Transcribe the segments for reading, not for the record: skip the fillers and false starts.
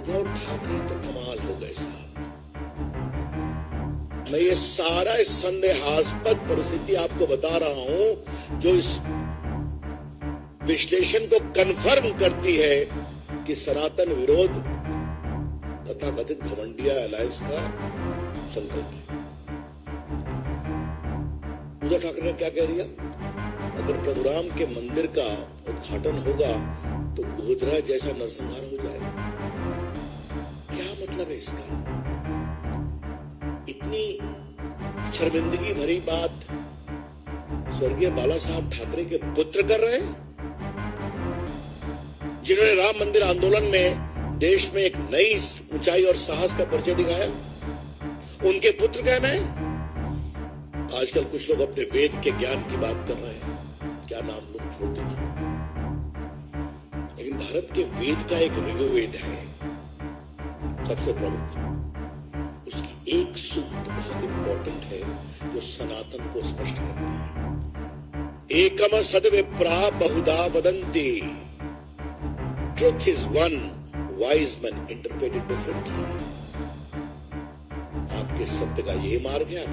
उद्धव ठाकरे तो कमाल हो गए साहब। मैं ये सारा संदेहास्पद परिस्थिति आपको बता रहा हूं जो इस विश्लेषण को कंफर्म करती है कि सनातन विरोध तथा कथित घमंडिया अलायंस का संकल्प है। उद्धव ठाकरे ने क्या कह दिया? अगर प्रभुराम के मंदिर का उद्घाटन होगा तो गोधरा जैसा नरसंहार हो जाएगा। क्या मतलब है इसका? इतनी शर्मिंदगी भरी बात स्वर्गीय बाला साहब ठाकरे के पुत्र कर रहे हैं, जिन्होंने राम मंदिर आंदोलन में देश में एक नई ऊंचाई और साहस का परिचय दिखाया। उनके पुत्र कहना है। आजकल कुछ लोग अपने वेद के ज्ञान की बात कर रहे हैं, क्या नाम लोग छोड़ दीजिए, लेकिन भारत के वेद का एक ऋग्वेद है सबसे प्रमुख। उसकी एक सूक्त बहुत इंपॉर्टेंट है जो सनातन को स्पष्ट करती है। एकम सद्विप्रा बहुधा वदन्ति, truth is one, wise man interpreted differently. आपके सत्य का यही मार्ग है। आप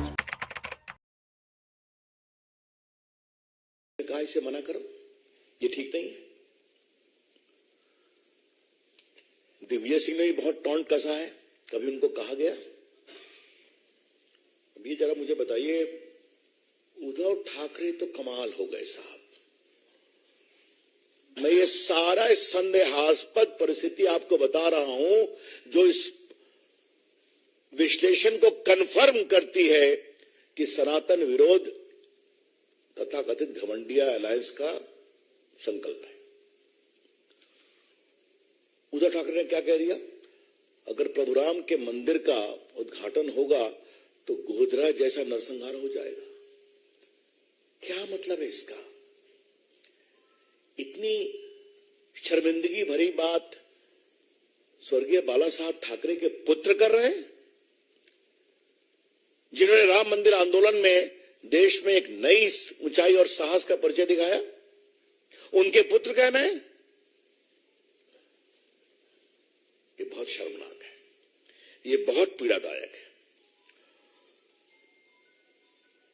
कहा इसे मना करो, ये ठीक नहीं है। दिग्विजय सिंह ने भी बहुत टॉन्ट कसा है, कभी उनको कहा गया? अभी जरा मुझे बताइए, उद्धव ठाकरे तो कमाल हो गए साहब। मैं ये सारा संदेहास्पद परिस्थिति आपको बता रहा हूं जो इस विश्लेषण को कंफर्म करती है कि सनातन विरोध तथा कथित घमंडिया अलायंस का संकल्प है। उद्धव ठाकरे ने क्या कह दिया? अगर प्रभुराम के मंदिर का उद्घाटन होगा तो गोधरा जैसा नरसंहार हो जाएगा। क्या मतलब है इसका? इतनी शर्मिंदगी भरी बात स्वर्गीय बाला साहब ठाकरे के पुत्र कर रहे हैं, जिन्होंने राम मंदिर आंदोलन में देश में एक नई ऊंचाई और साहस का परिचय दिखाया। उनके पुत्र कहना है। ये बहुत शर्मनाक है, ये बहुत पीड़ादायक है।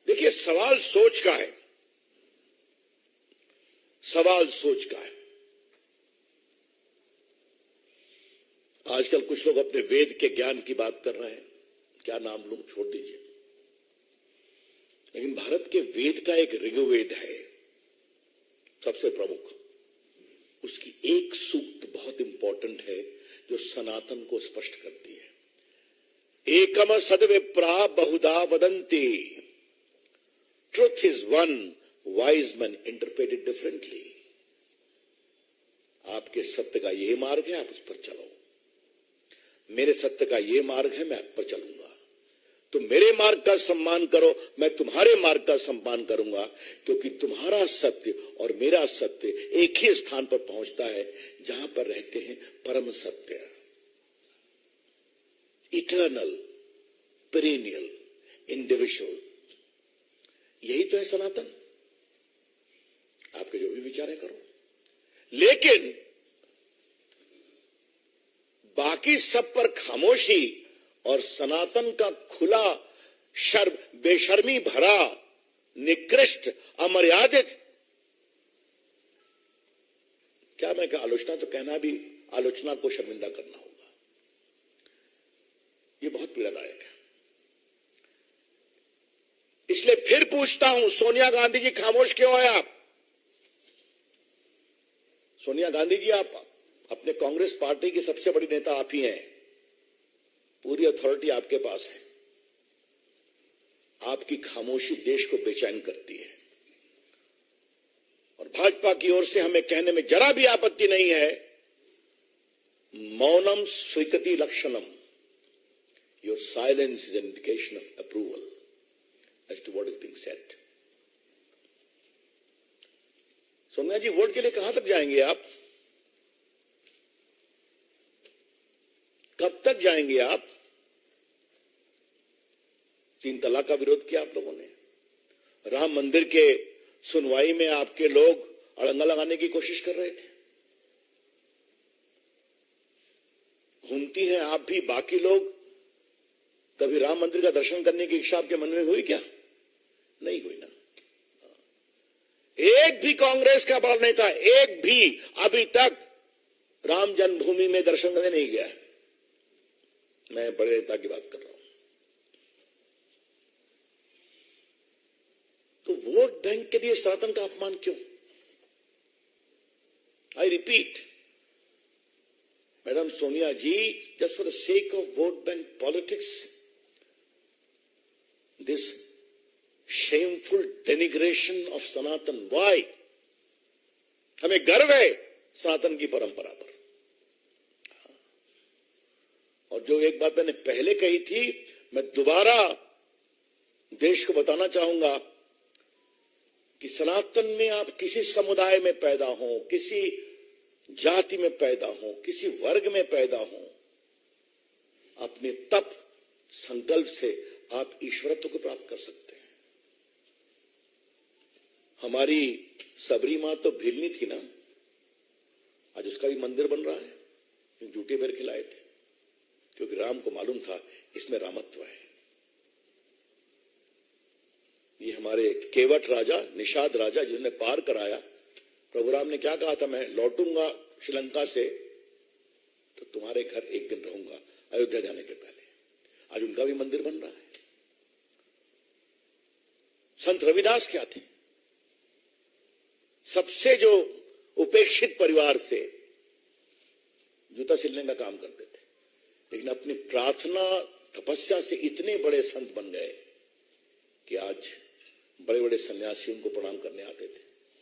देखिए, सवाल सोच का है, सवाल सोच का है। आजकल कुछ लोग अपने वेद के ज्ञान की बात कर रहे हैं, क्या नाम लूं, छोड़ दीजिए, लेकिन भारत के वेद का एक ऋग्वेद है सबसे प्रमुख। उसकी एक सूक्त बहुत इंपॉर्टेंट है जो सनातन को स्पष्ट करती है। एकम सद्विप्रा बहुधा वदन्ति, truth is one, wise man interpreted differently. आपके सत्य का यही मार्ग है, आप उस पर चलो। मेरे सत्य का यह मार्ग है, मैं आप पर चलूंगा। तो मेरे मार्ग का सम्मान करो, मैं तुम्हारे मार्ग का सम्मान करूंगा, क्योंकि तुम्हारा सत्य और मेरा सत्य एक ही स्थान पर पहुंचता है जहां पर रहते हैं परम सत्य, इटर्नल, पेरेनियल, इंडिविजुअल। यही तो है सनातन। आपके जो भी विचार है करो, लेकिन बाकी सब पर खामोशी और सनातन का खुला बेशर्मी भरा, निकृष्ट, अमर्यादित, क्या मैं क्या आलोचना तो कहना भी आलोचना को शर्मिंदा करना होगा। यह बहुत पीड़ादायक है। इसलिए फिर पूछता हूं, सोनिया गांधी जी खामोश क्यों है आप? सोनिया गांधी जी, आप अपने कांग्रेस पार्टी की सबसे बड़ी नेता आप ही हैं, पूरी अथॉरिटी आपके पास है। आपकी खामोशी देश को बेचैन करती है, और भाजपा की ओर से हमें कहने में जरा भी आपत्ति नहीं है, मौनम स्वीकृति लक्षणम, your silence is an indication of approval as to what is being said. Sonia ji, vote के लिए कहां तक जाएंगे आप? कब तक जाएंगे आप? 3 तलाक का विरोध किया आप लोगों ने, राम मंदिर के सुनवाई में आपके लोग अड़ंगा लगाने की कोशिश कर रहे थे। घूमती हैं आप भी, बाकी लोग, कभी राम मंदिर का दर्शन करने की इच्छा आपके मन में हुई क्या? नहीं हुई ना। एक भी कांग्रेस का बड़ा नेता, एक भी अभी तक राम जन्मभूमि में दर्शन करने नहीं गया है। मैं बड़े नेता की बात कर रहा हूं। तो वोट बैंक के लिए सनातन का अपमान क्यों? I repeat, madam Sonia ji, just for the sake of vote bank politics, this shameful denigration of Sanatan. Why? हमें गर्व है सनातन की परंपरा पर। और जो एक बात मैंने पहले कही थी, मैं दोबारा देश को बताना चाहूंगा कि सनातन में आप किसी समुदाय में पैदा हो, किसी जाति में पैदा हो, किसी वर्ग में पैदा हो, अपने तप संकल्प से आप ईश्वरत्व को प्राप्त कर सकते हैं। हमारी सबरी मां तो भिलनी थी ना, आज उसका भी मंदिर बन रहा है। जूठे बेर खिलाए थे क्योंकि राम को मालूम था इसमें रामत्व है। ये हमारे केवट राजा, निषाद राजा, जिन्होंने पार कराया, प्रभु राम ने क्या कहा था, मैं लौटूंगा श्रीलंका से तो तुम्हारे घर एक दिन रहूंगा, अयोध्या जाने के पहले। आज उनका भी मंदिर बन रहा है। संत रविदास क्या थे? सबसे जो उपेक्षित परिवार से जूता सिलने का काम करते थे, लेकिन अपनी प्रार्थना तपस्या से इतने बड़े संत बन गए कि आज बड़े बड़े सन्यासी उनको प्रणाम करने आते थे।